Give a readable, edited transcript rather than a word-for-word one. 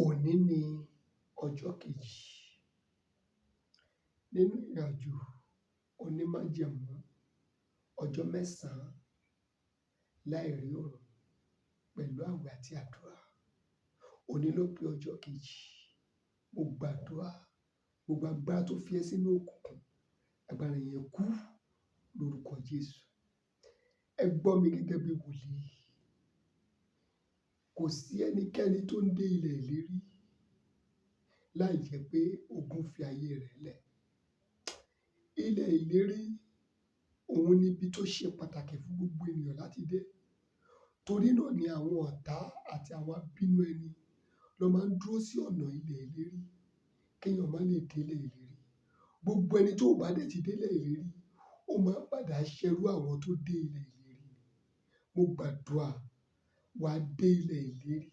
Òní ni ọjọ́ kejì nínú ìrìnàjò onímájẹ̀mú ọjọ́ 9 láìrí òòrùn pẹ̀lú àwẹ̀ àti àdúrà. Òní ló pé ọjọ́ kejì. Mo gbàdúrà gbogbo agbára tó fi ẹ́ sínú òkùnkùn, agbára yẹn kú lórúkọ Jésù. Ẹ gbọ́ mi gẹ́gẹ́ bí wòlíì. Kò sí ẹnikẹ́ni tó ń dé ilẹ̀ ìlérí láì jẹ́ pé ogun fi ayé rẹ̀ lẹ̀. Ilẹ̀ ìlérí òun ni ibi tó ṣe pàtàkì fún gbogbo ènìyàn láti dé. Torí náà ni àwọn ọ̀tá àti àwọn abínú ẹni ló máa ń dúró sí ọ̀nà ilẹ̀ ìlérí kí èèyàn má lè dé ilẹ̀ ìlérí. Gbogbo ẹni tó bá dẹ̀ ti dé ilẹ̀ ìlérí, ó máa ń padà ṣẹrú àwọn tó dé ilẹ̀ ìlérí. Mo gbàdúrà wà á dé ilẹ̀ ìlérí.